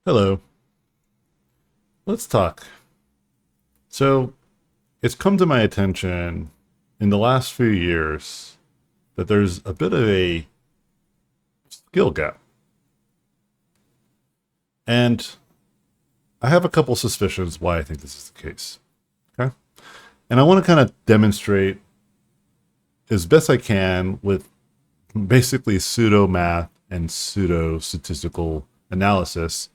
Hello, let's talk. So, it's come to my attention in the last few years that there's a bit of a skill gap. And I have a couple suspicions why I think this is the case. Okay. And I want to kind of demonstrate as best I can with basically pseudo math and pseudo statistical analysis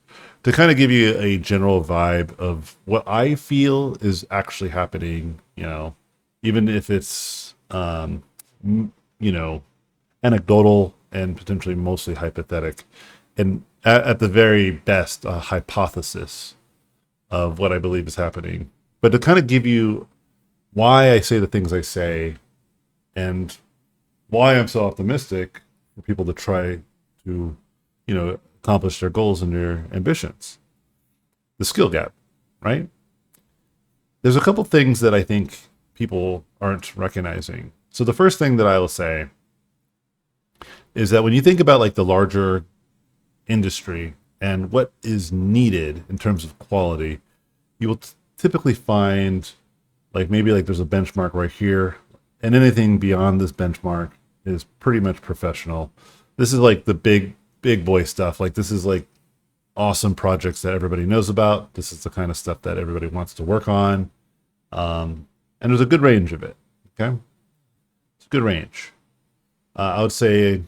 to kind of give you a general vibe of what I feel is actually happening, even if it's, you know, anecdotal and potentially mostly hypothetic, and at the very best, a hypothesis of what I believe is happening. But to kind of give you why I say the things I say and why I'm so optimistic for people to try to, accomplish their goals and their ambitions. The skill gap, right? There's a couple things that I think people aren't recognizing. So the first thing that I will say is that when you think about like the larger industry and what is needed in terms of quality, you will typically find like maybe like there's a benchmark right here, and anything beyond this benchmark is pretty much professional. This is like the big boy stuff. Like this is like awesome projects that everybody knows about. This is the kind of stuff that everybody wants to work on. And there's a good range of it. Okay. It's a good range. I would say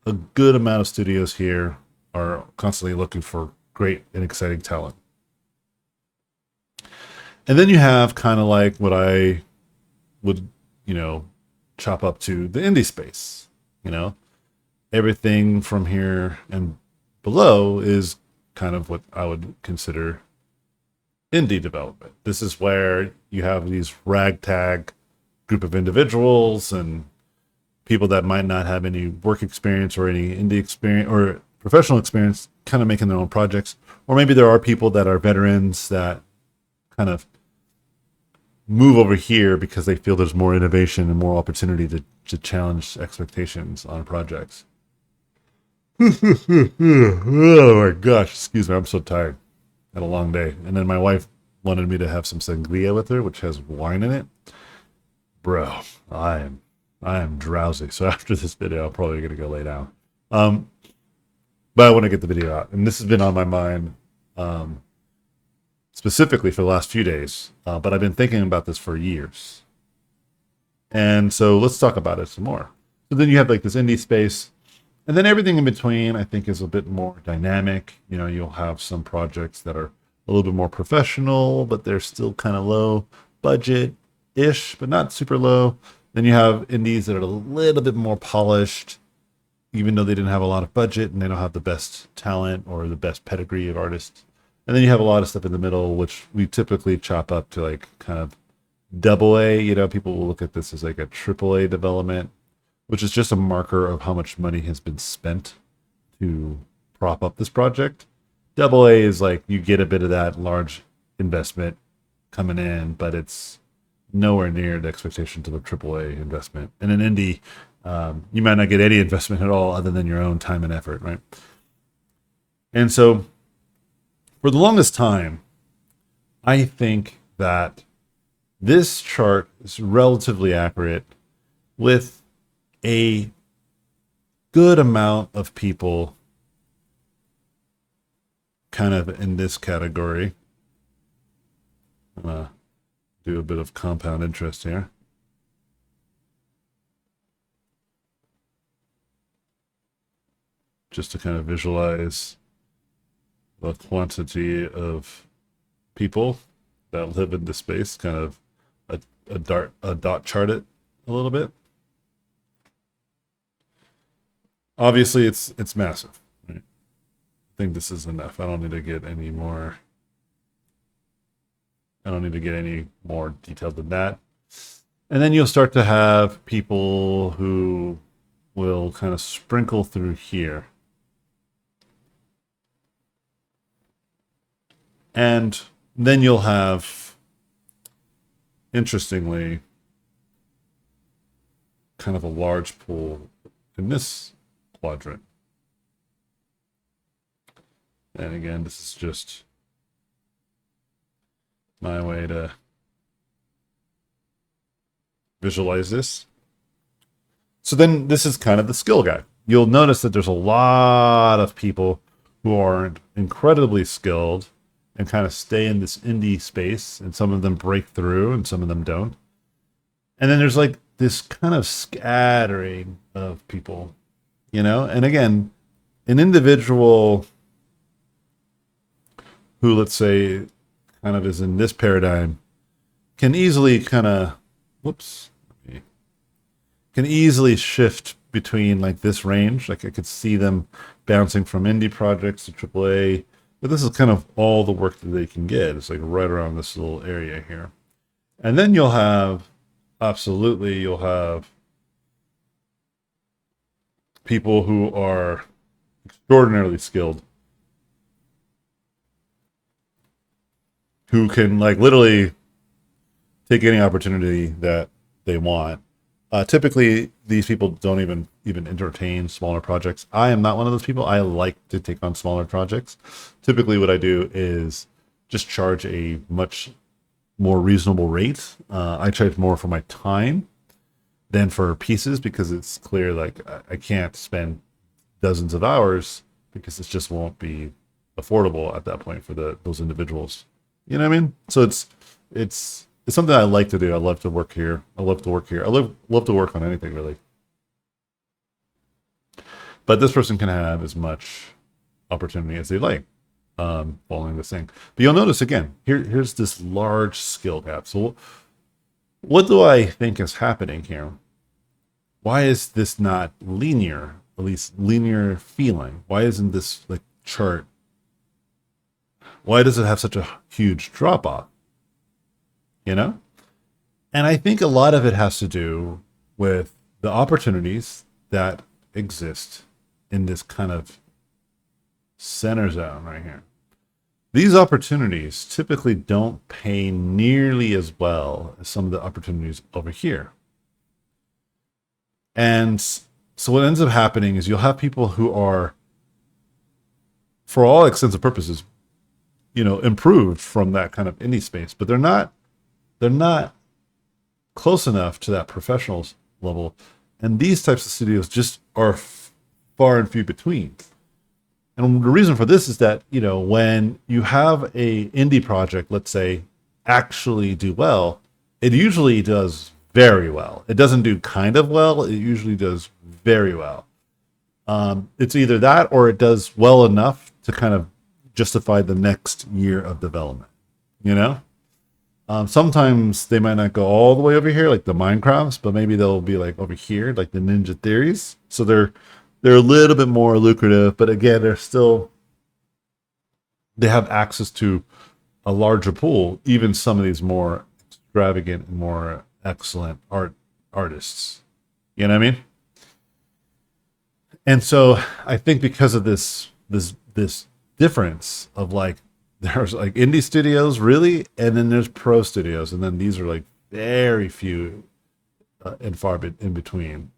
a good amount of studios here are constantly looking for great and exciting talent. And then you have kind of like what I would, you know, chop up to the indie space. You know, everything from here and below is kind of what I would consider indie development. This is where you have these ragtag group of individuals and people that might not have any work experience or any indie experience or professional experience kind of making their own projects. Or maybe there are people that are veterans that kind of move over here because they feel there's more innovation and more opportunity to challenge expectations on projects. Oh my gosh, excuse me, I'm so tired. Had a long day. And then my wife wanted me to have some sangria with her, which has wine in it. Bro, I am drowsy. So after this video, I'm probably gonna go lay down. Um, but I want to get the video out, and this has been on my mind specifically for the last few days. But I've been thinking about this for years, and so let's talk about it some more. So then you have like this indie space, and then everything in between. I think is a bit more dynamic. You know, you'll have some projects that are a little bit more professional, but they're still kind of low budget ish, but not super low. Then you have indies that are a little bit more polished, even though they didn't have a lot of budget and they don't have the best talent or the best pedigree of artists. And then you have a lot of stuff in the middle, which we typically chop up to like kind of double A. You know, people will look at this as like a triple A development, which is just a marker of how much money has been spent to prop up this project. Double A is like you get a bit of that large investment coming in, but it's nowhere near the expectations of a triple A investment. And an indie, you might not get any investment at all other than your own time and effort, right? And so for the longest time, I think that this chart is relatively accurate with a good amount of people kind of in this category. I'm going to do a bit of compound interest here. Just to kind of visualize the quantity of people that live in this space, kind of a dot chart it a little bit. Obviously, it's massive. Right? I think this is enough. I don't need to get any more. I don't need to get any more detailed than that. And then you'll start to have people who will kind of sprinkle through here. And then you'll have, interestingly, kind of a large pool in this quadrant. And again, this is just my way to visualize this. So then this is kind of the skill guide. You'll notice that there's a lot of people who are incredibly skilled and kind of stay in this indie space, and some of them break through and some of them don't. And then there's like this kind of scattering of people, and again, an individual who, let's say, kind of is in this paradigm can easily kind of, can easily shift between like this range. Like I could see them bouncing from indie projects to AAA, but this is kind of all the work that they can get. It's like right around this little area here. And then you'll have people who are extraordinarily skilled, who can like literally take any opportunity that they want. Typically, these people don't even entertain smaller projects. I am not one of those people. I like to take on smaller projects. Typically, what I do is just charge a much more reasonable rate. I charge more for my time than for pieces, because it's clear like I can't spend dozens of hours, because it just won't be affordable at that point for those individuals. You know what I mean? So it's something I like to do. I love to work here. I love to work to work on anything, really. But this person can have as much opportunity as they like, following this thing. But you'll notice again, here's this large skill gap. So what do I think is happening here? Why is this not linear, at least linear feeling? Why isn't this like chart? Why does it have such a huge drop off? And I think a lot of it has to do with the opportunities that exist in this kind of center zone right here. These opportunities typically don't pay nearly as well as some of the opportunities over here. And so what ends up happening is you'll have people who are, for all extents and purposes, improved from that kind of indie space, but they're not close enough to that professionals level. And these types of studios just are far and few between. And the reason for this is that, when you have a indie project, let's say, actually do well, it usually does very well. It doesn't do kind of well. It usually does very well. It's either that or it does well enough to kind of justify the next year of development, Sometimes they might not go all the way over here, like the Minecrafts, but maybe they'll be like over here, like the Ninja Theories. So they're a little bit more lucrative, but again, they have access to a larger pool, even some of these more extravagant and more excellent artists. You know what I mean? And so I think because of this difference of like, there's like indie studios, really, and then there's pro studios, and then these are like very few and far in between.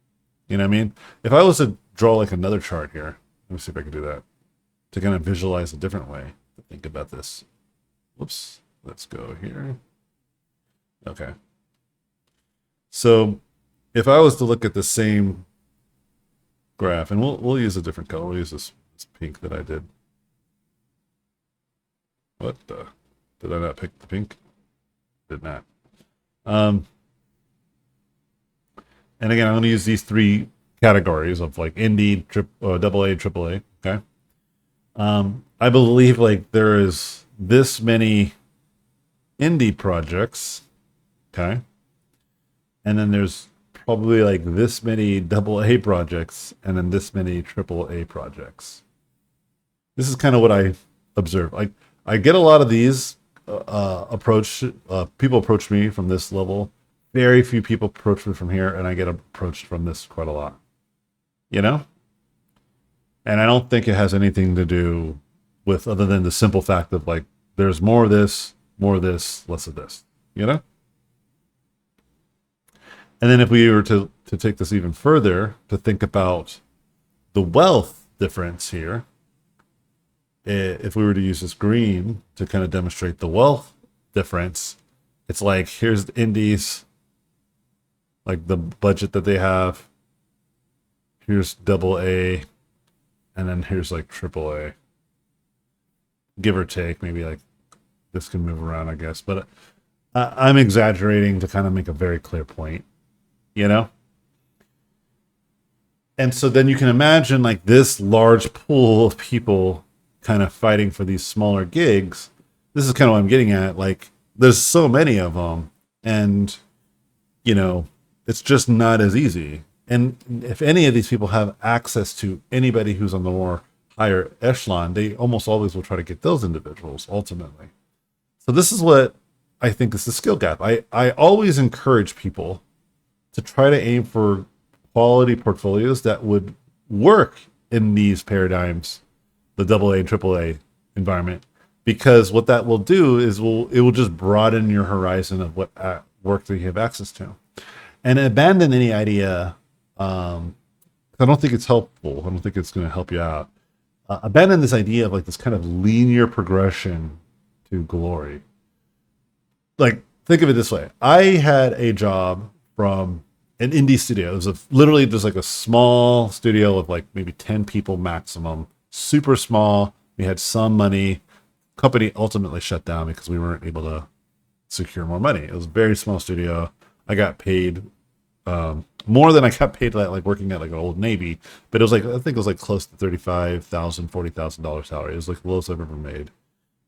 You know what I mean? If I was to draw like another chart here, let me see if I can do that, to kind of visualize a different way to think about this. Whoops, let's go here. Okay. So if I was to look at the same graph, and we'll use a different color, we'll use this pink that I did. What the? Did I not pick the pink? Did not. And again, I'm going to use these three categories of like indie, double A, triple A. Okay. I believe like there is this many indie projects. Okay. And then there's probably like this many double A projects, and then this many triple A projects. This is kind of what I observe. Like, I get a lot of these people approach me from this level. Very few people approach me from here, and I get approached from this quite a lot. And I don't think it has anything to do with other than the simple fact of like, there's more of this, less of this, And then if we were to take this even further, to think about the wealth difference here, if we were to use this green to kind of demonstrate the wealth difference, it's like, here's the indies, like the budget that they have. Here's double A, and then here's like triple A. Give or take, maybe like this can move around, I guess. But I'm exaggerating to kind of make a very clear point, you know? And so then you can imagine like this large pool of people kind of fighting for these smaller gigs. This is kind of what I'm getting at. Like, there's so many of them, and, you know, it's just not as easy. And if any of these people have access to anybody who's on the more higher echelon, they almost always will try to get those individuals ultimately. So this is what I think is the skill gap. I always encourage people to try to aim for quality portfolios that would work in these paradigms, the AA and AAA environment, because what that will do is it will just broaden your horizon of what work that you have access to, and abandon any idea. I don't think it's helpful. I don't think it's going to help you out. Abandon this idea of like this kind of linear progression to glory. Like, think of it this way. I had a job from an indie studio. It was literally just like a small studio of like maybe 10 people maximum, super small. We had some money. Company ultimately shut down because we weren't able to secure more money. It was a very small studio. I got paid more than I got paid like working at like an Old Navy, but it was like, I think it was like close to $35,000, $40,000 salary. It was like the lowest I've ever made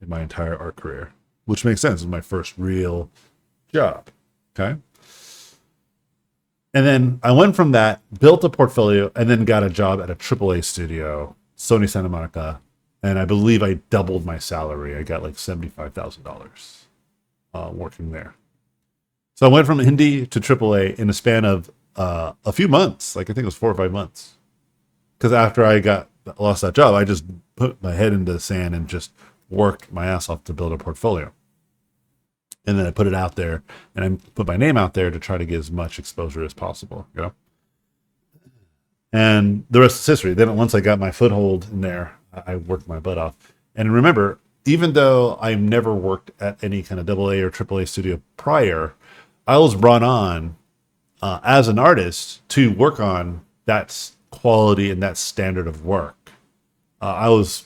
in my entire art career, which makes sense. It was my first real job. Okay. And then I went from that, built a portfolio, and then got a job at a AAA studio, Sony Santa Monica. And I believe I doubled my salary. I got like $75,000 working there. So I went from indie to AAA in a span of a few months. Like, I think it was 4 or 5 months. Because after I lost that job, I just put my head into the sand and just worked my ass off to build a portfolio. And then I put it out there, and I put my name out there to try to get as much exposure as possible, you know? And the rest is history. Then once I got my foothold in there, I worked my butt off. And remember, even though I've never worked at any kind of AA or AAA studio prior, I was brought on as an artist to work on that quality and that standard of work. I was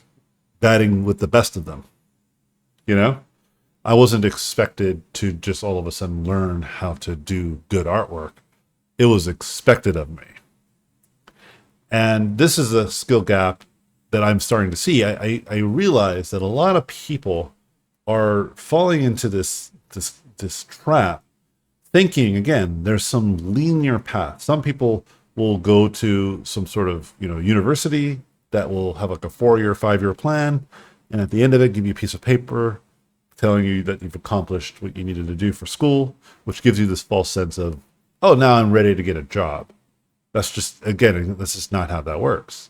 batting with the best of them, you know? I wasn't expected to just all of a sudden learn how to do good artwork. It was expected of me. And this is a skill gap that I'm starting to see. I realize that a lot of people are falling into this trap, thinking, again, there's some linear path. Some people will go to some sort of, university that will have like a 4-year, 5-year plan. And at the end of it, give you a piece of paper telling you that you've accomplished what you needed to do for school, which gives you this false sense of, oh, now I'm ready to get a job. That's just not how that works.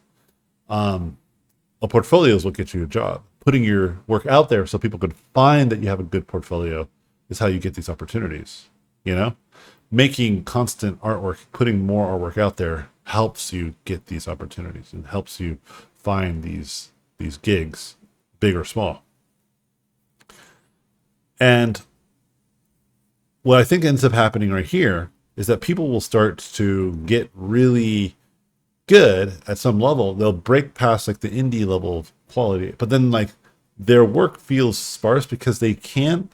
A portfolio is what gets you a job. Putting your work out there so people can find that you have a good portfolio is how you get these opportunities. Making constant artwork, putting more artwork out there helps you get these opportunities and helps you find these gigs, big or small. And what I think ends up happening right here is that people will start to get really good at some level. They'll break past like the indie level of quality, but then like their work feels sparse because they can't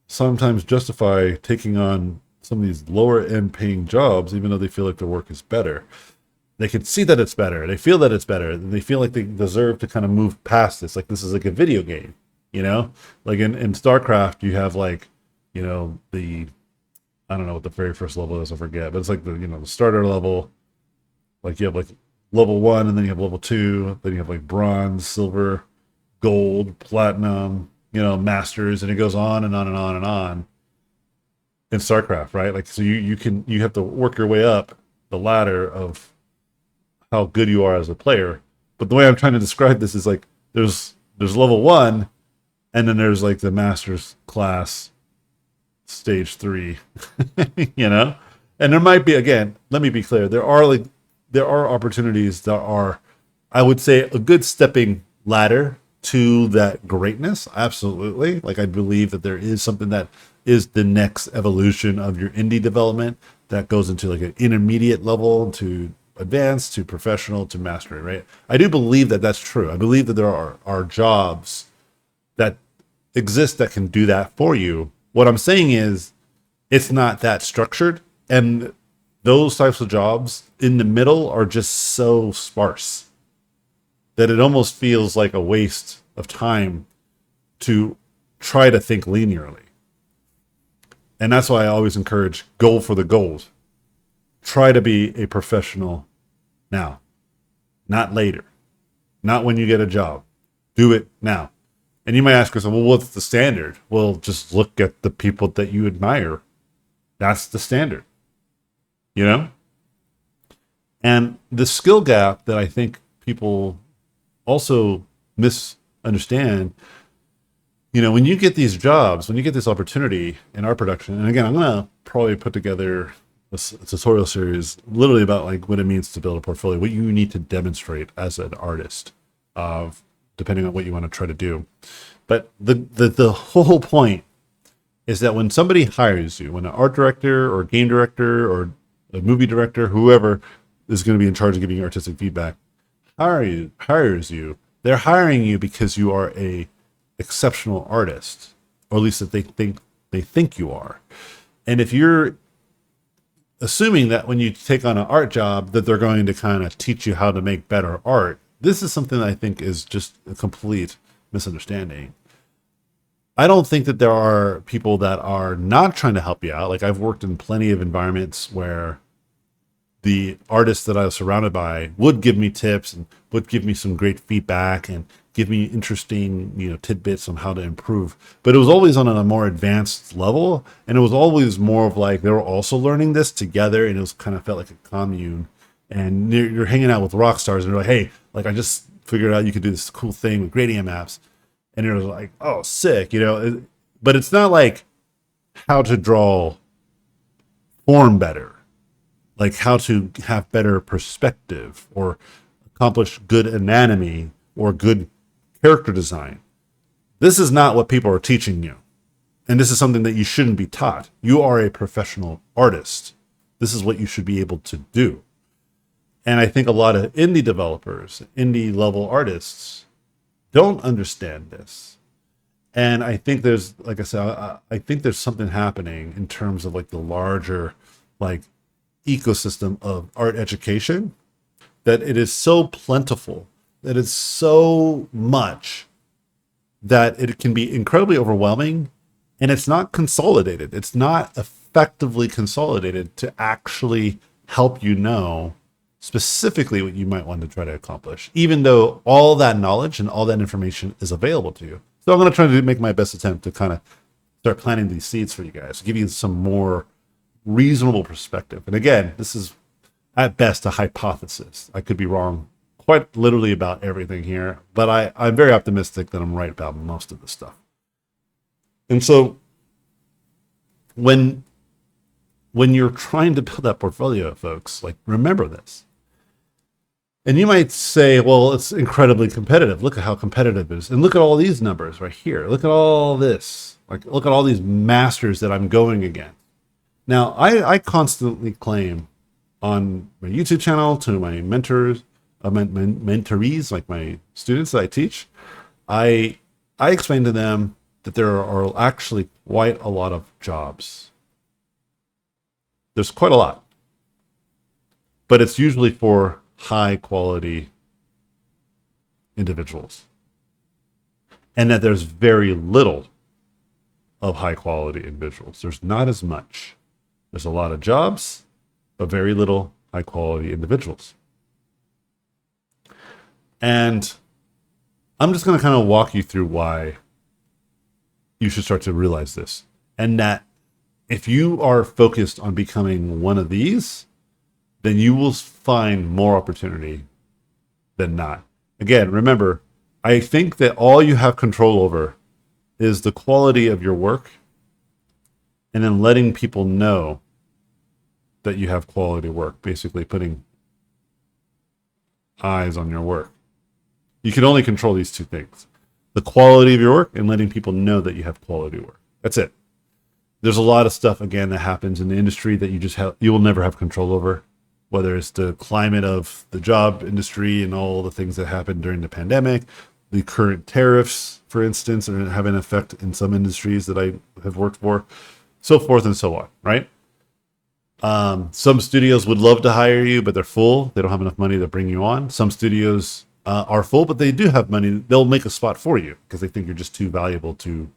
sometimes justify taking on some of these lower end paying jobs, even though they feel like their work is better. They can see that it's better. They feel that it's better. And they feel like they deserve to kind of move past this. Like this is like a video game, like in StarCraft, you have like, I don't know what the very first level is, I forget, but it's like the starter level. Like you have like level 1, and then you have level 2, then you have like bronze, silver, gold, platinum, masters, and it goes on and on and on and on in StarCraft, right? Like, so you have to work your way up the ladder of how good you are as a player. But the way I'm trying to describe this is like there's level 1, and then there's like the master's class stage 3, and there might be, again, let me be clear, there are opportunities that are, I would say, a good stepping ladder to that greatness. Absolutely. Like, I believe that there is something that is the next evolution of your indie development that goes into like an intermediate level to advanced to professional to mastery, right? I do believe that that's true. I believe that there are jobs that exist that can do that for you. What I'm saying is it's not that structured, and those types of jobs in the middle are just so sparse that it almost feels like a waste of time to try to think linearly. And that's why I always encourage go for the gold. Try to be a professional now, not later, not when you get a job. Do it now. And you might ask yourself, well, what's the standard? Well, just look at the people that you admire. That's the standard, you know? And the skill gap that I think people also misunderstand, you know, when you get these jobs, when you get this opportunity in art production, and again, I'm going to probably put together a tutorial series literally about like what it means to build a portfolio, what you need to demonstrate as an artist, depending on what you want to try to do. But the whole point is that when somebody hires you, when an art director or game director or a movie director, whoever is going to be in charge of giving you artistic feedback, hires you, they're hiring you because you are a exceptional artist, or at least that they think you are. And if you're assuming that when you take on an art job that they're going to kind of teach you how to make better art, this is something that I think is just a complete misunderstanding. I don't think that there are people that are not trying to help you out. Like, I've worked in plenty of environments where the artists that I was surrounded by would give me tips and would give me some great feedback and give me interesting, you know, tidbits on how to improve. But it was always on a more advanced level, and it was always more of like they were also learning this together, and it was kind of felt like a commune. And you're hanging out with rock stars, and they're like, "Hey, like I just figured out you could do this cool thing with gradient maps," and you're like, "Oh, sick," you know. But it's not like how to draw form better, like how to have better perspective or accomplish good anatomy or good character design. This is not what people are teaching you. And this is something that you shouldn't be taught. You are a professional artist. This is what you should be able to do. And I think a lot of indie developers, indie level artists don't understand this. And I think there's, like I said, I think there's something happening in terms of like the larger like ecosystem of art education, that it is so plentiful, that it's so much that it can be incredibly overwhelming, and it's not consolidated. It's not effectively consolidated to actually help you know specifically what you might want to try to accomplish, even though all that knowledge and all that information is available to you. So I'm going to try to make my best attempt to kind of start planting these seeds for you guys, give you some more reasonable perspective. And again, this is at best a hypothesis. I could be wrong quite literally about everything here, but I'm very optimistic that I'm right about most of this stuff. And so when you're trying to build that portfolio, folks, like, remember this. And you might say, well, it's incredibly competitive. Look at how competitive it is. And look at all these numbers right here. Look at all this. Like, look at all these masters that I'm going against. Now, I constantly claim on my YouTube channel to my mentors, mentorees, like my students that I teach, I explain to them that there are actually quite a lot of jobs. There's quite a lot. But it's usually for high quality individuals. And that there's very little of high quality individuals. There's not as much. There's a lot of jobs, but very little high quality individuals. And I'm just going to kind of walk you through why you should start to realize this. And that if you are focused on becoming one of these, then you will find more opportunity than not. Again, remember, I think that all you have control over is the quality of your work, and then letting people know that you have quality work, basically putting eyes on your work. You can only control these two things: the quality of your work and letting people know that you have quality work. That's it. There's a lot of stuff, again, that happens in the industry that you will never have control over, whether it's the climate of the job industry and all the things that happened during the pandemic, the current tariffs, for instance, are having an effect in some industries that I have worked for, so forth and so on, right? Some studios would love to hire you, but they're full. They don't have enough money to bring you on. Some studios are full, but they do have money. They'll make a spot for you because they think you're just too valuable to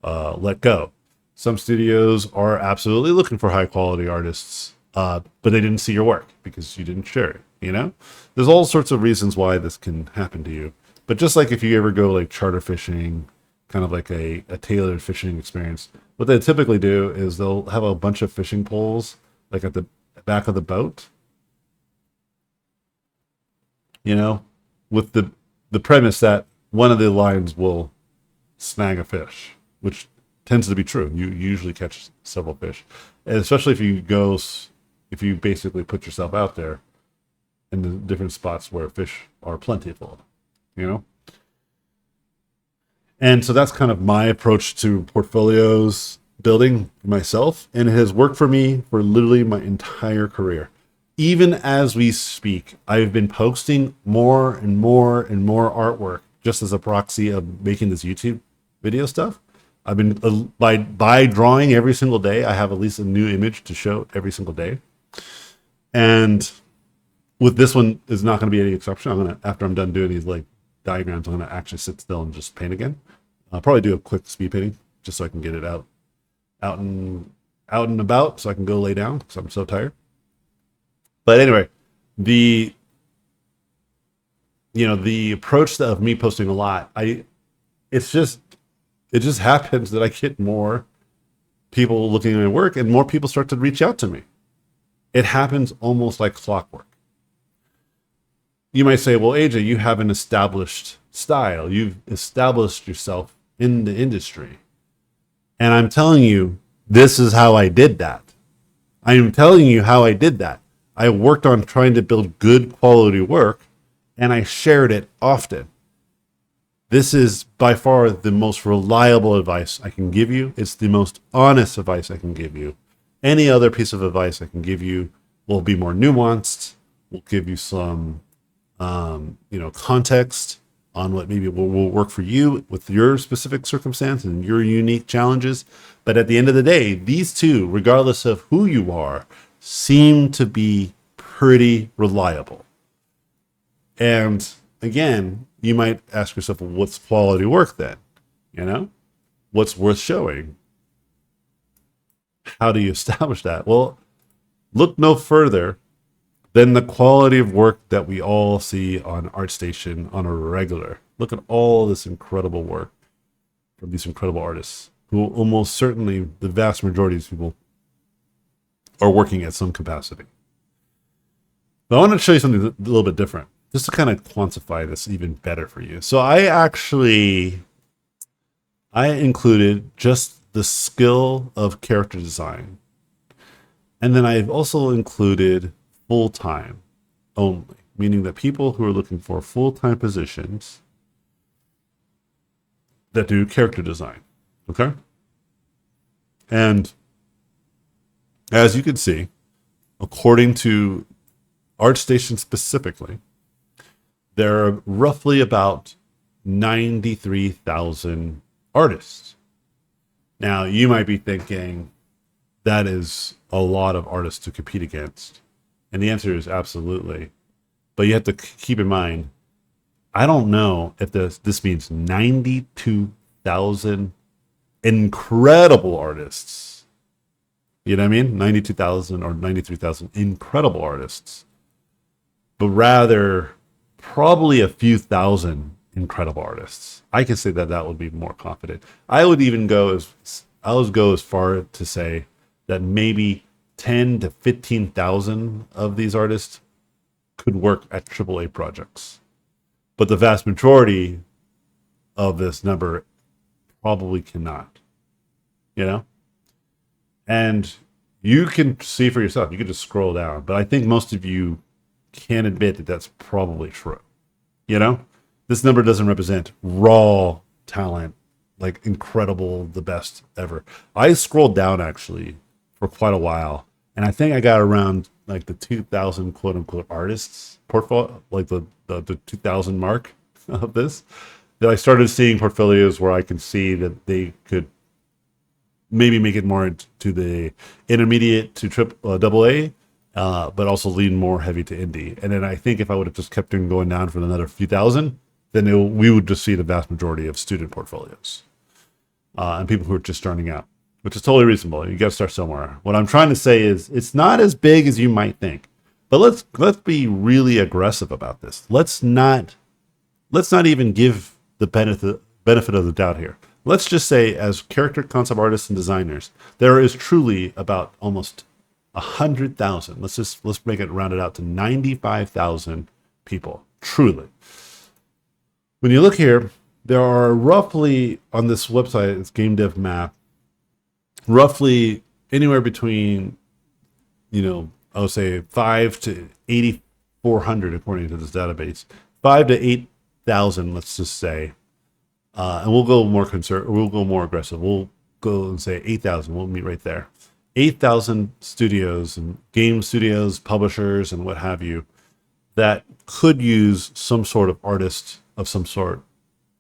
let go. Some studios are absolutely looking for high quality artists, but they didn't see your work because you didn't share it. You know, there's all sorts of reasons why this can happen to you. But just like if you ever go like charter fishing, kind of like a tailored fishing experience, what they typically do is they'll have a bunch of fishing poles like at the back of the boat, you know, with the premise that one of the lines will snag a fish, which tends to be true. You usually catch several fish, and especially if you basically put yourself out there in the different spots where fish are plentiful, you know. And so that's kind of my approach to portfolios building myself, and it has worked for me for literally my entire career. Even as we speak, I've been posting more and more and more artwork just as a proxy of making this YouTube video stuff. I've been by drawing every single day. I have at least a new image to show every single day, and with this one is not going to be any exception. After I'm done doing these like diagrams, I'm gonna actually sit still and just paint again. I'll probably do a quick speed painting just so I can get it out and about, so I can go lay down because I'm so tired. But anyway, the approach of me posting a lot, it just happens that I get more people looking at my work and more people start to reach out to me. It happens almost like clockwork. You might say, well, AJ, you have an established style. You've established yourself in the industry. And I'm telling you, this is how I did that. I am telling you how I did that. I worked on trying to build good quality work, and I shared it often. This is by far the most reliable advice I can give you. It's the most honest advice I can give you. Any other piece of advice I can give you will be more nuanced, will give you some context on what maybe will work for you with your specific circumstance and your unique challenges. But at the end of the day, these two, regardless of who you are, seem to be pretty reliable. And again, you might ask yourself, well, what's quality work then? You know, what's worth showing? How do you establish that? Well, look no further than the quality of work that we all see on ArtStation on a regular. Look at all this incredible work from these incredible artists who almost certainly, the vast majority of these people are working at some capacity. But I want to show you something a little bit different, just to kind of quantify this even better for you. So I included just the skill of character design. And then I've also included full-time only, meaning that people who are looking for full-time positions that do character design. Okay? And as you can see, according to ArtStation specifically, there are roughly about 93,000 artists. Now, you might be thinking that is a lot of artists to compete against. And the answer is absolutely. But you have to keep in mind, I don't know if this means 92,000 incredible artists. You know what I mean? 92,000 or 93,000 incredible artists. But rather, probably a few thousand incredible artists. I can say that would be more confident. I would go as far to say that maybe 10 to 15,000 of these artists could work at AAA projects. But the vast majority of this number probably cannot. You know? And you can see for yourself. You can just scroll down. But I think most of you can admit that that's probably true. You know? This number doesn't represent raw talent, like incredible, the best ever. I scrolled down actually for quite a while, and I think I got around like the 2,000 quote unquote artists portfolio, like the 2,000 mark of this. That I started seeing portfolios where I could see that they could maybe make it more to the intermediate to double A, but also lean more heavy to indie. And then I think if I would have just kept on going down for another few thousand, then we would just see the vast majority of student portfolios and people who are just starting out, which is totally reasonable. You got to start somewhere. What I'm trying to say is it's not as big as you might think, but let's be really aggressive about this. Let's not even give the benefit of the doubt here. Let's just say, as character concept artists and designers, there is truly about almost 100,000. Let's make it rounded out to 95,000 people. Truly, when you look here, there are roughly on this website, it's Game Dev Map, roughly anywhere between, I would say 5 to 8,400 according to this database, 5 to 8,000, let's just say. And we'll go more we'll go more aggressive. We'll go and say 8,000. We'll meet right there. 8,000 studios and game studios, publishers, and what have you that could use some sort of artist of some sort,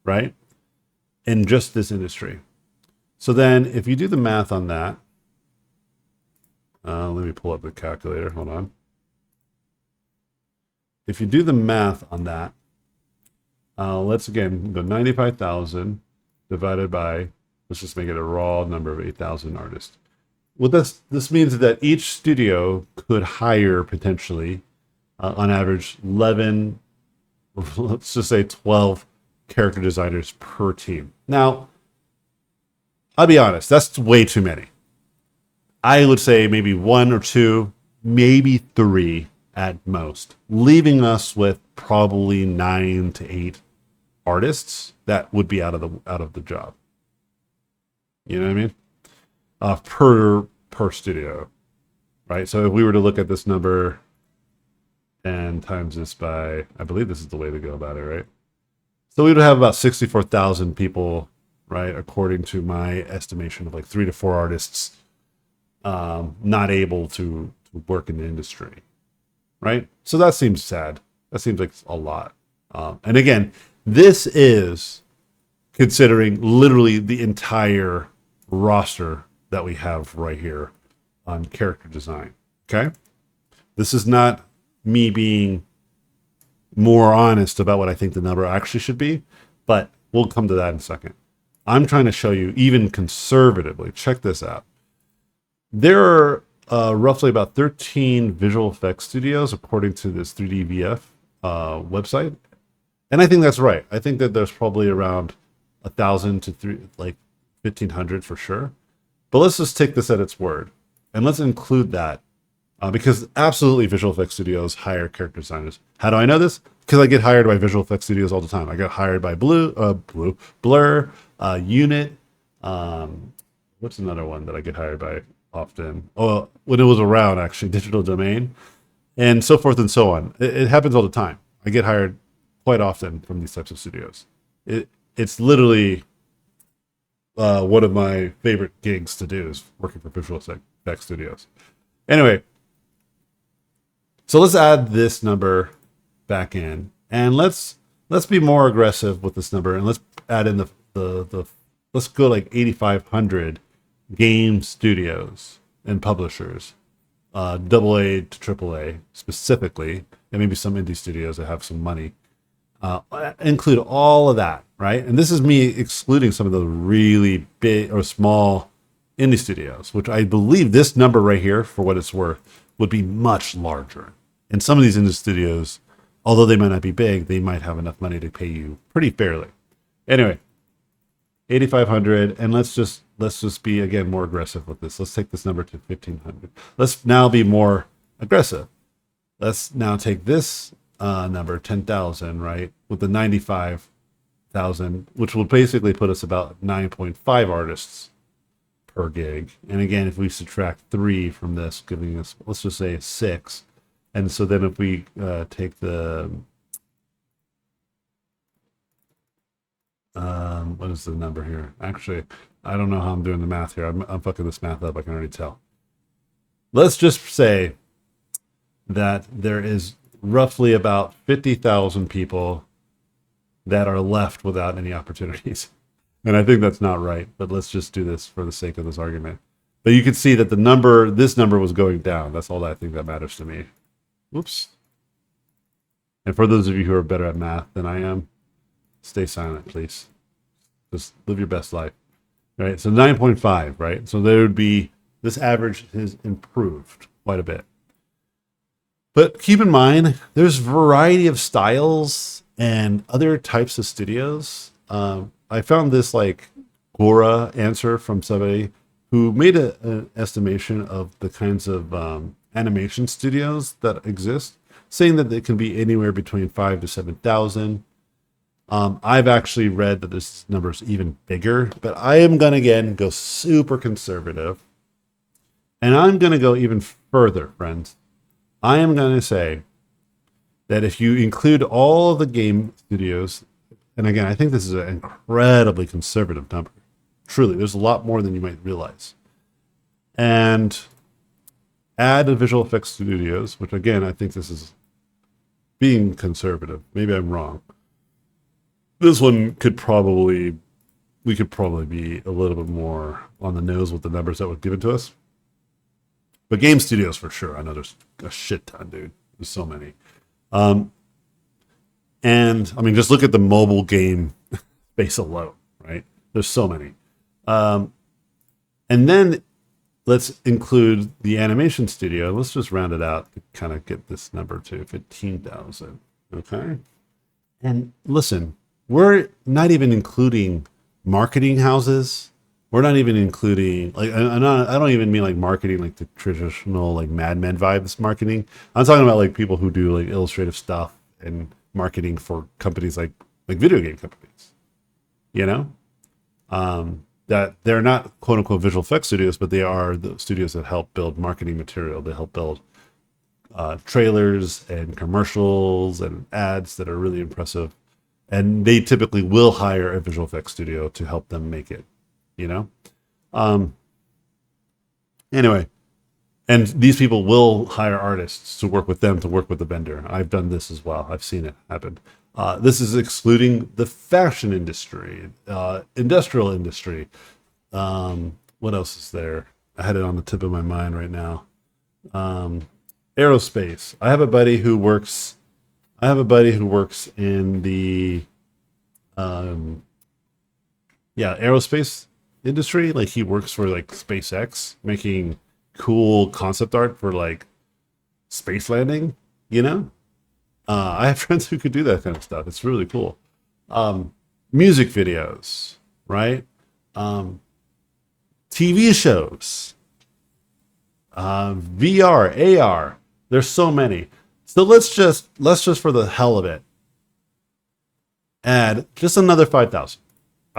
right? In just this industry. So then if you do the math on that, let me pull up the calculator. Hold on. If you do the math on that, let's again go 95,000 divided by, let's just make it a raw number of 8,000 artists. Well, this means that each studio could hire potentially, on average, 11, let's just say 12 character designers per team. Now, I'll be honest, that's way too many. I would say maybe 1 or 2, maybe 3 at most, leaving us with probably 9 to 8 artists that would be out of the job. You know what I mean? Per studio, right? So if we were to look at this number and times this by, I believe this is the way to go about it, right? So we would have about 64,000 people, right? According to my estimation of like 3 to 4 artists not able to work in the industry, right? So that seems sad. That seems like a lot. And again, this is considering literally the entire roster that we have right here on character design. Okay. This is not me being more honest about what I think the number actually should be, but we'll come to that in a second. I'm trying to show you, even conservatively, check this out. There are roughly about 13 visual effects studios, according to this 3DVF website. And I think that's right. I think that there's probably around 1,000 to 1,500 for sure. But let's just take this at its word. And let's include that because absolutely visual effects studios hire character designers. How do I know this? Because I get hired by visual effects studios all the time. I got hired by Blur, Unit. What's another one that I get hired by often? Oh, when it was around, actually, Digital Domain, and so forth and so on. It happens all the time. I get hired quite often from these types of studios. It's literally one of my favorite gigs to do is working for visual effects studios. Anyway, so let's add this number back in, and let's be more aggressive with this number, and let's add in the let's go like 8,500 game studios and publishers, AA to AAA specifically, and maybe some indie studios that have some money. Include all of that, right? And this is me excluding some of the really big or small indie studios, which I believe this number right here, for what it's worth, would be much larger. And some of these indie studios, although they might not be big, they might have enough money to pay you pretty fairly. Anyway, 8,500, and let's just be again more aggressive with this. Let's take this number to 1,500. Let's now be more aggressive. Let's now take this number 10,000, right, with the 95,000, which will basically put us about 9.5 artists per gig. And again, if we subtract 3 from this, giving us, let's just say 6. And so then if we take the What is the number here? Actually, I don't know how I'm doing the math here. I'm fucking this math up. I can already tell. Let's just say that there is roughly about 50,000 people that are left without any opportunities. And I think that's not right, but let's just do this for the sake of this argument. But you can see that this number was going down. That's all I think that matters to me. Whoops. And for those of you who are better at math than I am, stay silent, please. Just live your best life. Right? So 9.5, right? So there would be, this average has improved quite a bit. But keep in mind, there's a variety of styles and other types of studios. I found this like Quora answer from somebody who made an estimation of the kinds of animation studios that exist, saying that they can be anywhere between 5 to 7,000. I've actually read that this number is even bigger, but I am going to again go super conservative. And I'm going to go even further, friends. I am going to say that if you include all the game studios, and again, I think this is an incredibly conservative number. Truly, there's a lot more than you might realize. And add the visual effects studios, which again, I think this is being conservative. Maybe I'm wrong. This one we could probably be a little bit more on the nose with the numbers that were given to us. But game studios for sure. I know there's a shit ton, dude. There's so many. And I mean, just look at the mobile game space alone, right? There's so many. And then let's include the animation studio. Let's just round it out to kind of get this number to 15,000. Okay. And listen, we're not even including marketing houses. We're not even including like I don't even mean like marketing like the traditional like Mad Men vibes marketing. I'm talking about like people who do like illustrative stuff and marketing for companies like video game companies. You know, that they're not quote unquote visual effects studios, but they are the studios that help build marketing material. They help build trailers and commercials and ads that are really impressive, and they typically will hire a visual effects studio to help them make it. You know, anyway, and these people will hire artists to work with them, to work with the vendor. I've done this as well. I've seen it happen. This is excluding the fashion industry, industrial industry. What else is there? I had it on the tip of my mind right now. Aerospace. I have a buddy who works in the, aerospace industry. Like he works for like SpaceX, making cool concept art for like space landing, you know. I have friends who could do that kind of stuff. It's really cool. Music videos, right? TV shows, VR, AR. There's so many. So let's just for the hell of it add just another 5,000.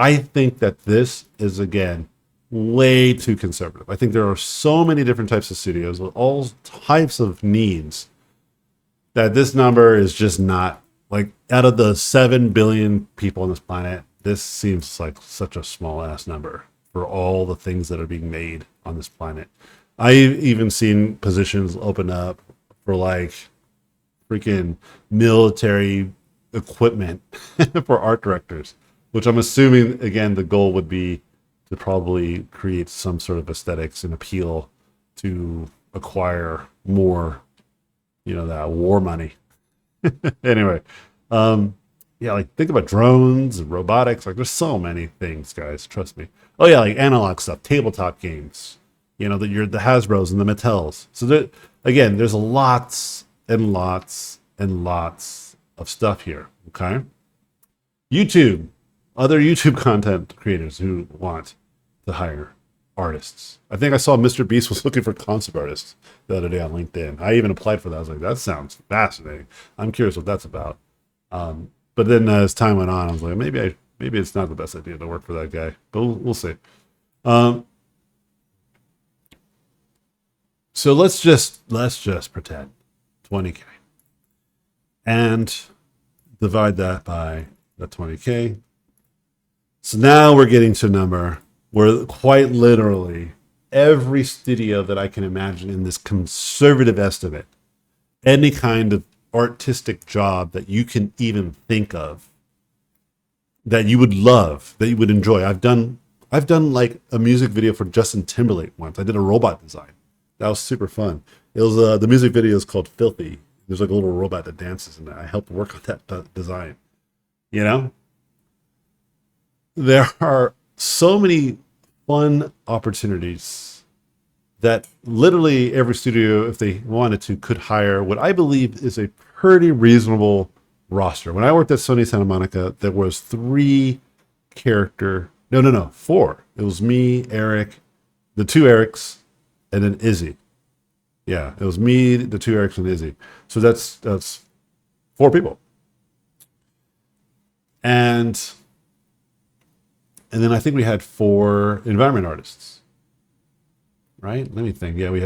I think that this is, again, way too conservative. I think there are so many different types of studios with all types of needs that this number is just not, like, out of the 7 billion people on this planet, this seems like such a small ass number for all the things that are being made on this planet. I've even seen positions open up for like freaking military equipment for art directors, which I'm assuming, again, the goal would be to probably create some sort of aesthetics and appeal to acquire more, that war money. Anyway, like think about drones and robotics. Like there's so many things, guys. Trust me. Oh yeah, like analog stuff, tabletop games. The Hasbros and the Mattels. So again, there's lots and lots and lots of stuff here. Okay, YouTube. Other YouTube content creators who want to hire artists. I think I saw Mr. Beast was looking for concept artists the other day on LinkedIn. I even applied for that. I was like, that sounds fascinating. I'm curious what that's about. But then as time went on, I was like, maybe it's not the best idea to work for that guy. But we'll see. So let's just pretend 20K and divide that by the 20K. So now we're getting to a number where quite literally every studio that I can imagine in this conservative estimate, any kind of artistic job that you can even think of, that you would love, that you would enjoy. I've done like a music video for Justin Timberlake once. I did a robot design. That was super fun. It was the music video is called Filthy. There's like a little robot that dances, and I helped work on that design. You know, there are so many fun opportunities that literally every studio, if they wanted to, could hire what I believe is a pretty reasonable roster. When I worked at Sony Santa Monica, there was four. It was me, Eric, the two Erics, and then Izzy. Yeah, it was me, the two Erics, and Izzy. So that's 4 people. And then I think we had 4 environment artists. Right? Let me think. Yeah, we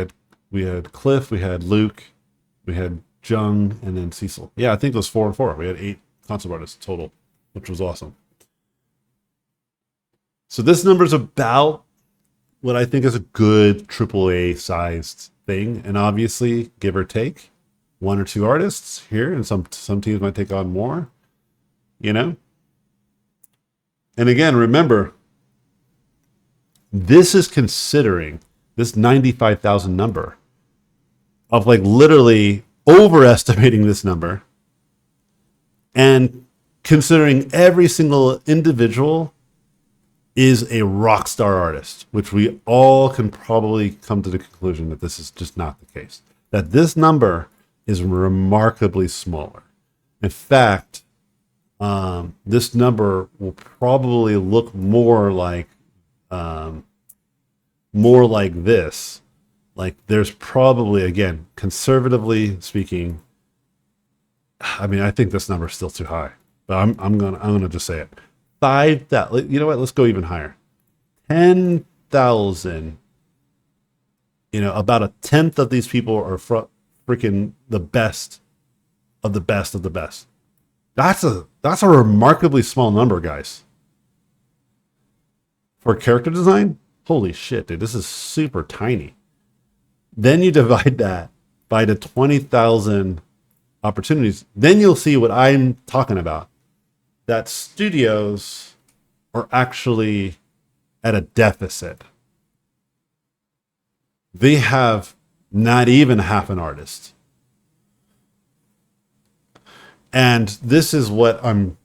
had Cliff, we had Luke, we had Jung, and then Cecil. Yeah, I think it was 4 and 4. We had 8 concept artists total, which was awesome. So this number is about what I think is a good AAA sized thing, and obviously, give or take, 1 or 2 artists here, and some teams might take on more. You know. And again, remember, this is considering this 95,000 number of like literally overestimating this number and considering every single individual is a rock star artist, which we all can probably come to the conclusion that this is just not the case. That this number is remarkably smaller. In fact, this number will probably look more like this. Like there's probably, again, conservatively speaking, I mean, I think this number is still too high, but I'm gonna just say it. 5,000. You know what? Let's go even higher. 10,000. You know, about a tenth of these people are freaking the best of the best of the best. That's a remarkably small number, guys. For character design, holy shit, dude, this is super tiny. Then you divide that by the 20,000 opportunities. Then you'll see what I'm talking about. That studios are actually at a deficit. They have not even half an artist. And this is what I'm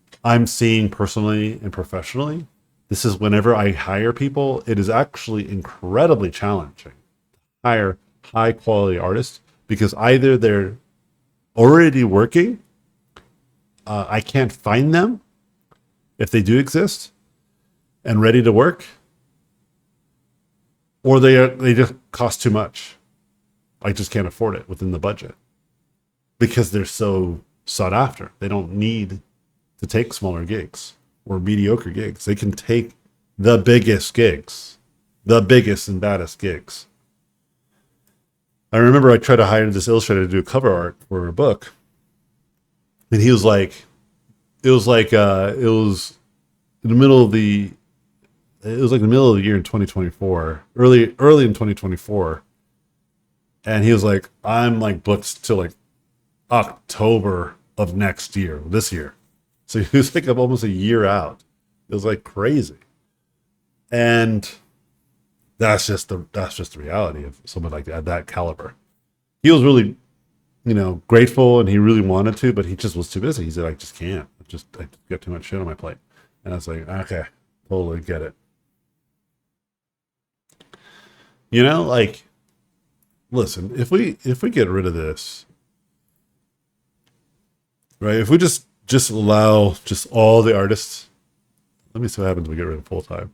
seeing personally and professionally. This is whenever I hire people, it is actually incredibly challenging to hire high quality artists because either they're already working, I can't find them if they do exist and ready to work, or they just cost too much. I just can't afford it within the budget because they're so sought after. They don't need to take smaller gigs or mediocre gigs. They can take the biggest gigs, the biggest and baddest gigs. I remember I tried to hire this illustrator to do cover art for a book, and he was like, it was in the middle of the year in 2024, early in 2024, and he was like, I'm like booked till like October of this year. So he was like almost a year out. It was like crazy. And that's just the reality of someone like that caliber. He was really, grateful, and he really wanted to, but he just was too busy. He said, I just can't. I got too much shit on my plate. And I was like, okay, totally get it. Listen, if we get rid of this, right? If we just allow just all the artists, let me see what happens when we get rid of full time.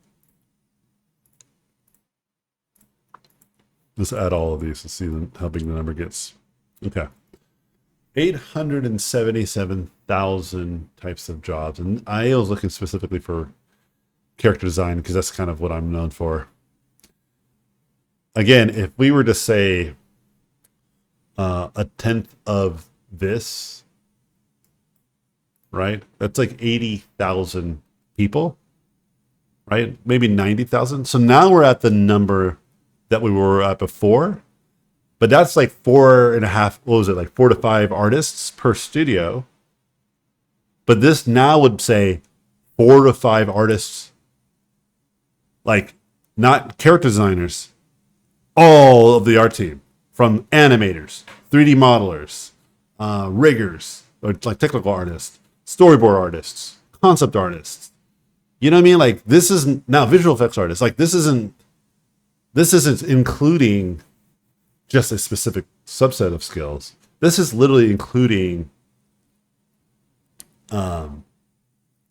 Just add all of these to see how big the number gets. Okay. 877,000 types of jobs. And I was looking specifically for character design because that's kind of what I'm known for. Again, if we were to say a tenth of this, right? That's like 80,000 people. right? Maybe 90,000. So now we're at the number that we were at before, but that's like 4.5, what was it, like 4 to 5 artists per studio. But this now would say 4 to 5 artists, like not character designers, all of the art team, from animators, 3D modelers, riggers, or like technical artists, storyboard artists, concept artists. You know what I mean? Like this isn't now visual effects artists. Like this isn't including just a specific subset of skills. This is literally including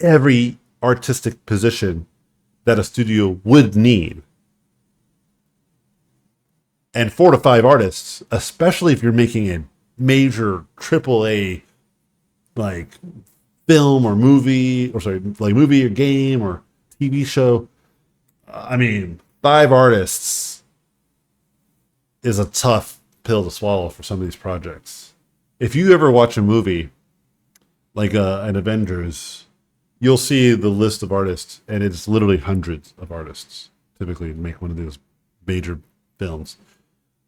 every artistic position that a studio would need. And 4 to 5 artists, especially if you're making a major AAA like film or movie, or sorry, like movie or game or TV show. I mean, 5 artists is a tough pill to swallow for some of these projects. If you ever watch a movie like an Avengers, you'll see the list of artists, and it's literally hundreds of artists typically to make one of those major films.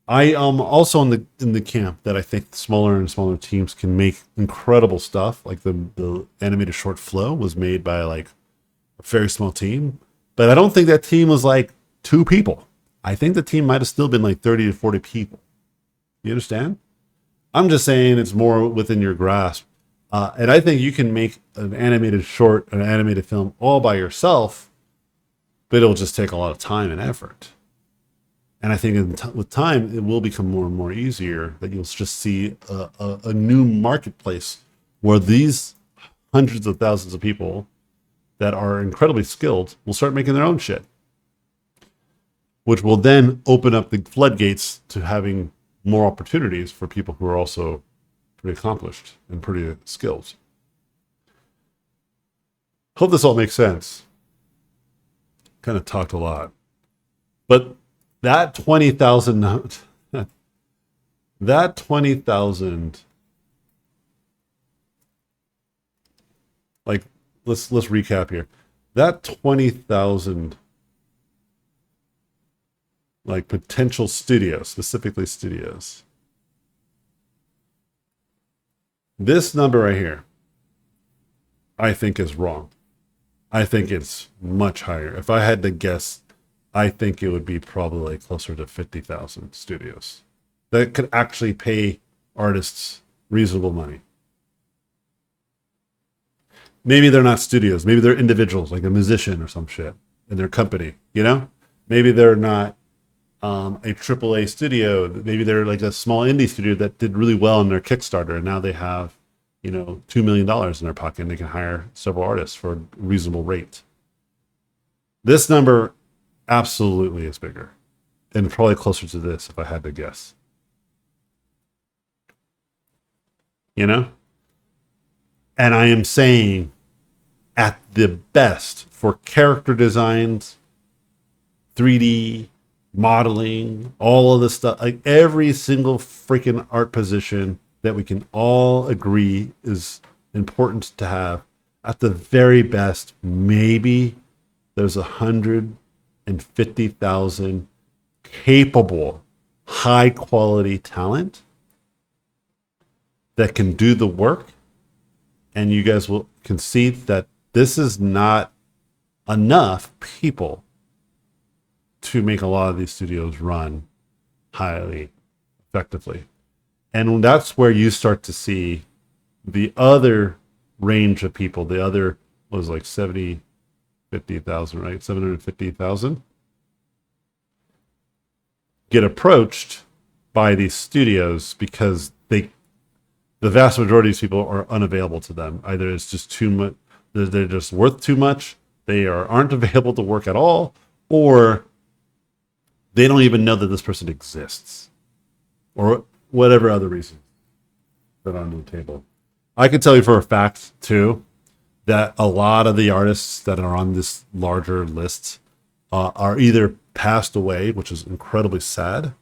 I am also in the camp that I think smaller and smaller teams can make incredible stuff. Like the animated short Flow was made by like a very small team, but I don't think that team was like 2 people. I think the team might have still been like 30 to 40 people. You understand? I'm just saying it's more within your grasp. And I think you can make an animated short, an animated film all by yourself, but it'll just take a lot of time and effort. And I think with time, it will become more and more easier that you'll just see a new marketplace where these hundreds of thousands of people that are incredibly skilled will start making their own shit, which will then open up the floodgates to having more opportunities for people who are also pretty accomplished and pretty skilled. Hope this all makes sense. Kind of talked a lot. But that 20,000, that 20,000, like, let's recap here. That 20,000, like, potential studios, specifically studios. This number right here, I think is wrong. I think it's much higher. If I had to guess, I think it would be probably closer to 50,000 studios that could actually pay artists reasonable money. Maybe they're not studios. Maybe they're individuals, like a musician or some shit in their company, you know? Maybe they're not a AAA studio. Maybe they're like a small indie studio that did really well in their Kickstarter, and now they have, $2 million in their pocket, and they can hire several artists for a reasonable rate. This number absolutely is bigger, and probably closer to this if I had to guess. And I am saying at the best for character designs, 3D modeling, all of this stuff, like every single freaking art position that we can all agree is important to have. At the very best, maybe there's 150,000 capable, high quality talent that can do the work. And you guys will concede that this is not enough people to make a lot of these studios run highly effectively. And that's where you start to see the other range of people, the other was like 50,000, right? 750,000 get approached by these studios because the vast majority of these people are unavailable to them. Either it's just too much, they're just worth too much, they aren't available to work at all, or they don't even know that this person exists, or whatever other reason that on the table. I can tell you for a fact too that a lot of the artists that are on this larger list are either passed away, which is incredibly sad,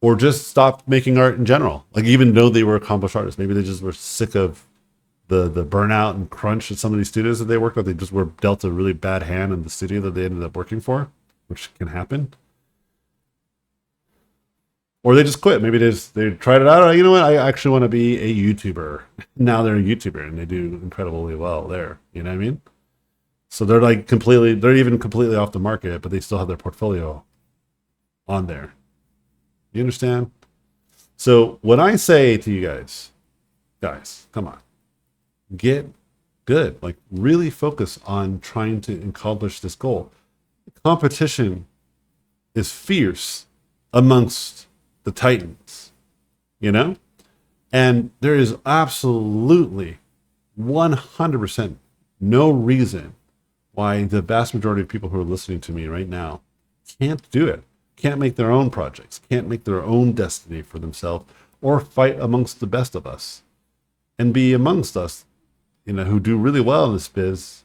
or just stopped making art in general. Like, even though they were accomplished artists, maybe they just were sick of the burnout and crunch at some of these studios that they worked with. They just were dealt a really bad hand in the studio that they ended up working for, which can happen. Or they just quit. Maybe they tried it out. You know what? I actually want to be a YouTuber. Now they're a YouTuber and they do incredibly well there. You know what I mean? So they're like they're even completely off the market, but they still have their portfolio on there. You understand? So what I say to you guys, come on, get good. Like really focus on trying to accomplish this goal. Competition is fierce amongst the titans, you know? And there is absolutely 100% no reason why the vast majority of people who are listening to me right now can't do it, can't make their own projects, can't make their own destiny for themselves, or fight amongst the best of us and be amongst us, who do really well in this biz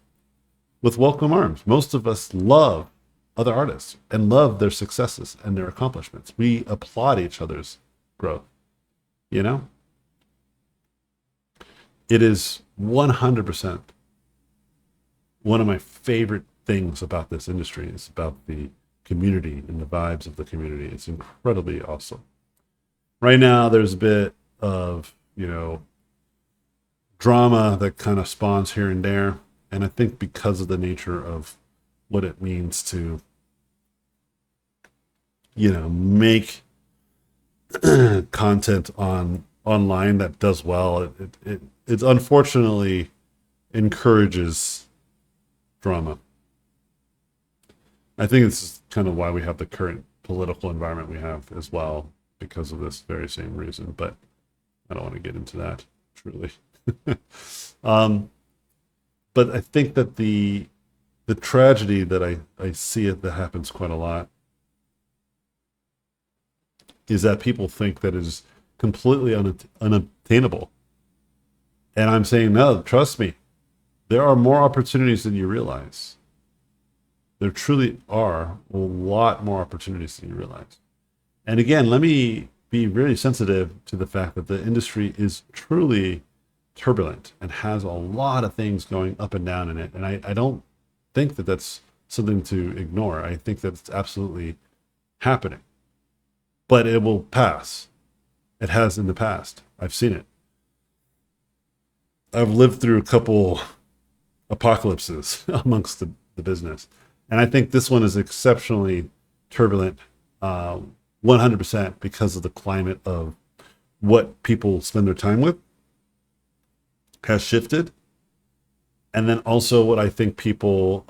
with welcome arms. Most of us love other artists and love their successes and their accomplishments. We applaud each other's growth, It is 100% one of my favorite things about this industry. Is about the community and the vibes of the community. It's incredibly awesome. Right now, there's a bit of, drama that kind of spawns here and there. And I think because of the nature of what it means to, make content online that does well, it unfortunately encourages drama. I think it's kind of why we have the current political environment we have as well, because of this very same reason. But I don't want to get into that, truly. But I think that the tragedy that I see that happens quite a lot is that people think that it is completely unobtainable. And I'm saying, no, trust me, there are more opportunities than you realize. There truly are a lot more opportunities than you realize. And again, let me be really sensitive to the fact that the industry is truly turbulent and has a lot of things going up and down in it. And I don't think that that's something to ignore. I think that it's absolutely happening. But it will pass. It has in the past. I've seen it. I've lived through a couple apocalypses amongst the business. And I think this one is exceptionally turbulent, 100% because of the climate of what people spend their time with has shifted. And then also what I think people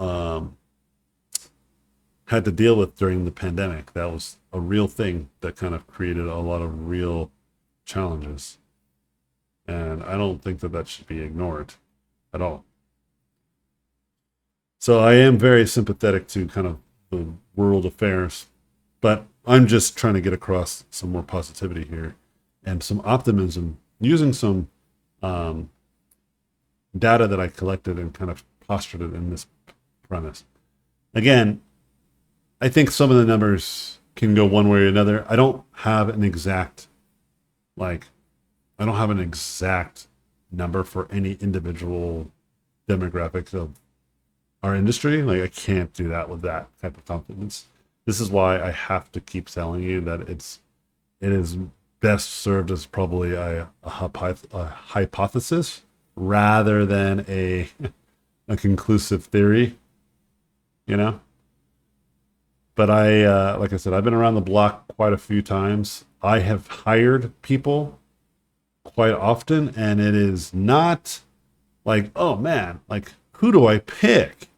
had to deal with during the pandemic. That was a real thing that kind of created a lot of real challenges. And I don't think that should be ignored at all. So I am very sympathetic to kind of the world affairs, but I'm just trying to get across some more positivity here and some optimism using some data that I collected and kind of postured it in this premise. Again, I think some of the numbers can go one way or another. I don't have an exact number for any individual demographic of our industry. Like, I can't do that with that type of confidence. This is why I have to keep telling you that it is best served as probably a hypothesis rather than a conclusive theory, But like I said, I've been around the block quite a few times. I have hired people quite often, and it is not like, oh man, like, who do I pick?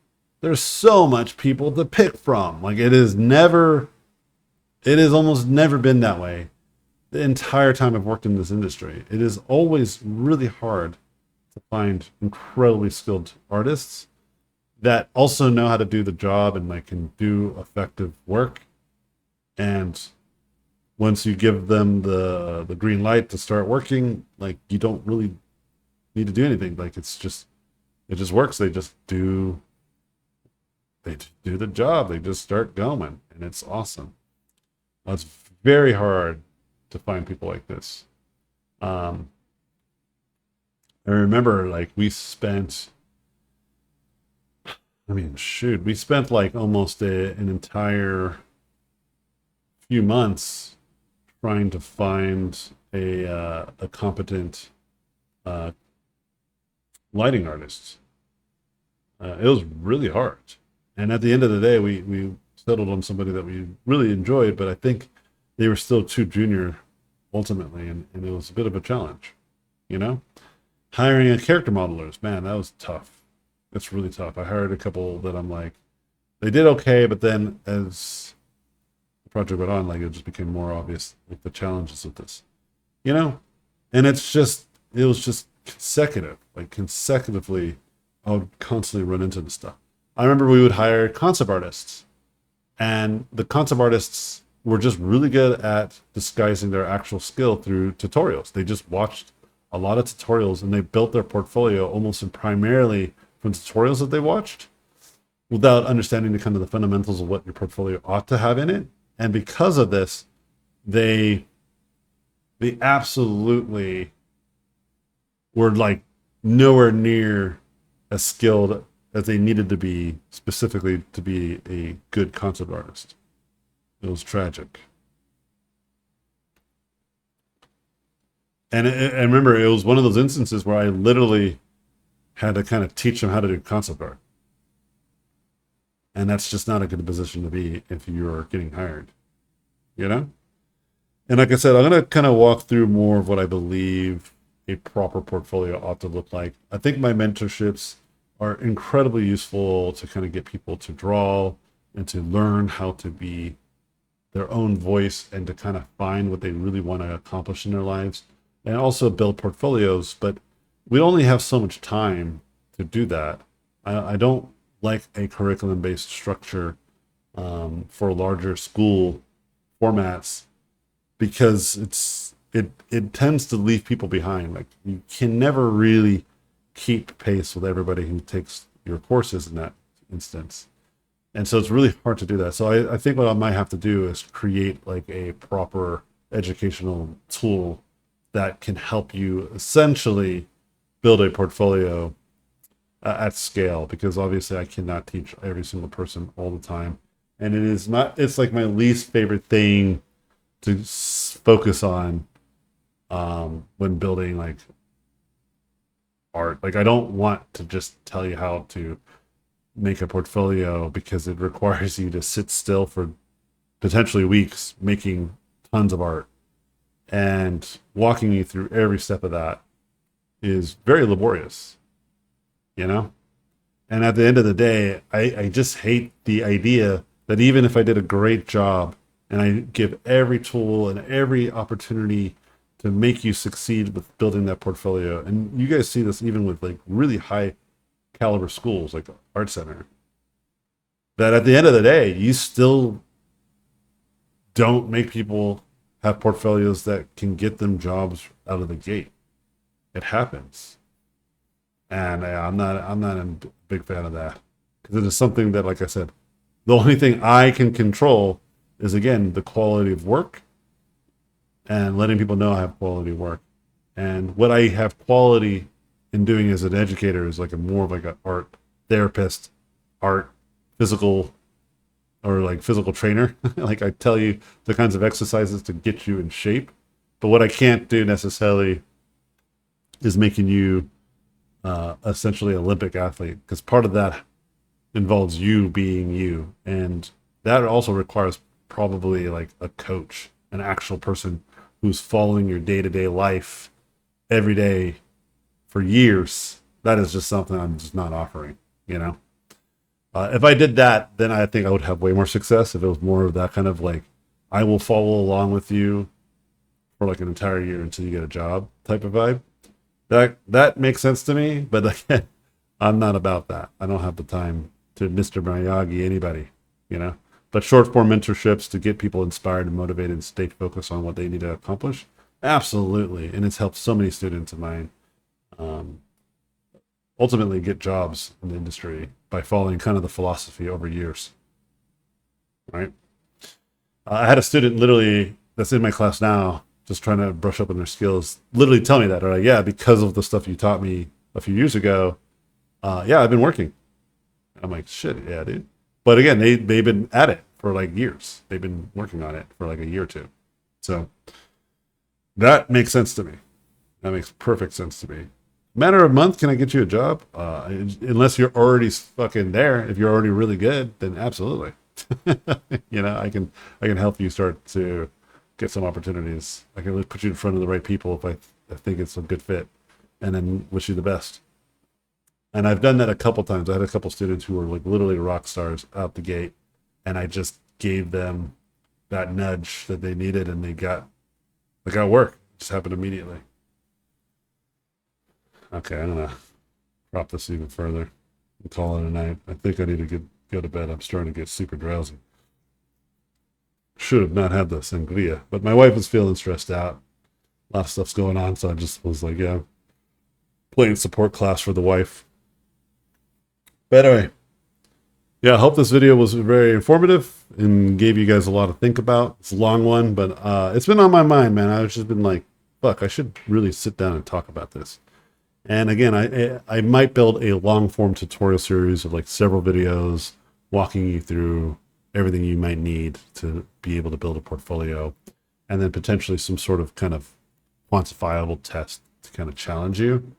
There's so much people to pick from. Like, it has almost never been that way the entire time I've worked in this industry. It is always really hard to find incredibly skilled artists that also know how to do the job and like can do effective work. And once you give them the green light to start working, like, you don't really need to do anything. Like, it just works. They just do the job. They just start going, and it's awesome. It's very hard to find people like this. I remember like we spent, I mean, shoot, we spent like almost an entire few months trying to find a competent uh, lighting artist. It was really hard, and at the end of the day, we settled on somebody that we really enjoyed, but I think they were still too junior ultimately, and it was a bit of a challenge. You know, hiring a character modelers, man, that was tough. It's really tough. I hired a couple that I'm like, they did okay, but then as the project went on, like it just became more obvious, like the challenges with this, you know, and it was just consecutive, like consecutively, I would constantly run into this stuff. I remember we would hire concept artists, and the concept artists were just really good at disguising their actual skill through tutorials. They just watched a lot of tutorials and they built their portfolio almost and primarily from tutorials that they watched without understanding the kind of the fundamentals of what your portfolio ought to have in it. And because of this, they they absolutely were like nowhere near as skilled as they needed to be specifically to be a good concept artist. It was tragic. And I remember it was one of those instances where I literally had to kind of teach them how to do concept art. And that's just not a good position to be if you're getting hired, you know? And like I said, I'm going to kind of walk through more of what I believe a proper portfolio ought to look like. I think my mentorships are incredibly useful to kind of get people to draw and to learn how to be their own voice and to kind of find what they really want to accomplish in their lives and also build portfolios. But we only have so much time to do that. I don't like a curriculum based structure for larger school formats because it tends to leave people behind. Like you can never really keep pace with everybody who takes your courses in that instance. And so it's really hard to do that. So I think what I might have to do is create like a proper educational tool that can help you essentially build a portfolio at scale, because obviously I cannot teach every single person all the time. And it is not, it's like my least favorite thing to focus on when building like art. Like I don't want to just tell you how to make a portfolio because it requires you to sit still for potentially weeks making tons of art, and walking you through every step of that is very laborious, you know? And at the end of the day, I just hate the idea that even if I did a great job and I give every tool and every opportunity to make you succeed with building that portfolio, and you guys see this even with like really high caliber schools like Art Center, that at the end of the day, you still don't make people have portfolios that can get them jobs out of the gate. It happens. And I'm not a big fan of that because it is something that, like I said, the only thing I can control is again the quality of work and letting people know I have quality work. And what I have quality in doing as an educator is like a more of like an art therapist, art physical or like physical trainer. Like I tell you the kinds of exercises to get you in shape, but what I can't do necessarily is making you essentially an Olympic athlete, because part of that involves you being you, and that also requires probably like a coach, an actual person who's following your day-to-day life every day for years. That is just something I'm just not offering, you know. If I did that, then I think I would have way more success. If it was more of that kind of like, I will follow along with you for like an entire year until you get a job type of vibe. That makes sense to me, but again, I'm not about that. I don't have the time to Mr. Miyagi anybody, you know. But short form mentorships to get people inspired and motivated and stay focused on what they need to accomplish, absolutely. And it's helped so many students of mine ultimately get jobs in the industry by following kind of the philosophy over years, right? I had a student literally that's in my class now just trying to brush up on their skills, literally tell me that. Or like, yeah, because of the stuff you taught me a few years ago, yeah, I've been working. I'm like, shit, yeah, dude. But again, they've been at it for like years. They've been working on it for like a year or two. So that makes sense to me. That makes perfect sense to me. Matter of a month, can I get you a job? Unless you're already fucking there. If you're already really good, then absolutely. You know, I can help you start to get some opportunities. I can put you in front of the right people if I think it's a good fit, and then wish you the best. And I've done that a couple times. I had a couple students who were like literally rock stars out the gate, and I just gave them that nudge that they needed, and they got work. It just happened immediately. Okay, I'm gonna drop this even further and call it a night. I think I need to go to bed. I'm starting to get super drowsy. Should have not had the sangria, but my wife was feeling stressed out. A lot of stuff's going on, so I just was like, yeah, playing support class for the wife. But anyway, yeah, I hope this video was very informative and gave you guys a lot to think about. It's a long one, but it's been on my mind, man. I've just been like, fuck, I should really sit down and talk about this. And again, I might build a long form tutorial series of like several videos walking you through everything you might need to be able to build a portfolio, and then potentially some sort of kind of quantifiable test to kind of challenge you.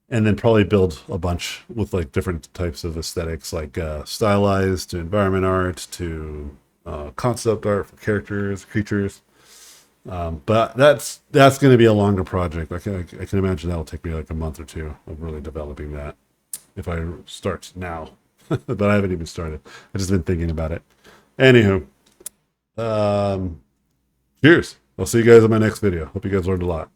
And then probably build a bunch with like different types of aesthetics, like stylized to environment art to concept art for characters, creatures. But that's going to be a longer project. I can imagine that'll take me like a month or two of really developing that if I start now. But I haven't even started. I've just been thinking about it. Anywho, cheers. I'll see you guys in my next video. Hope you guys learned a lot.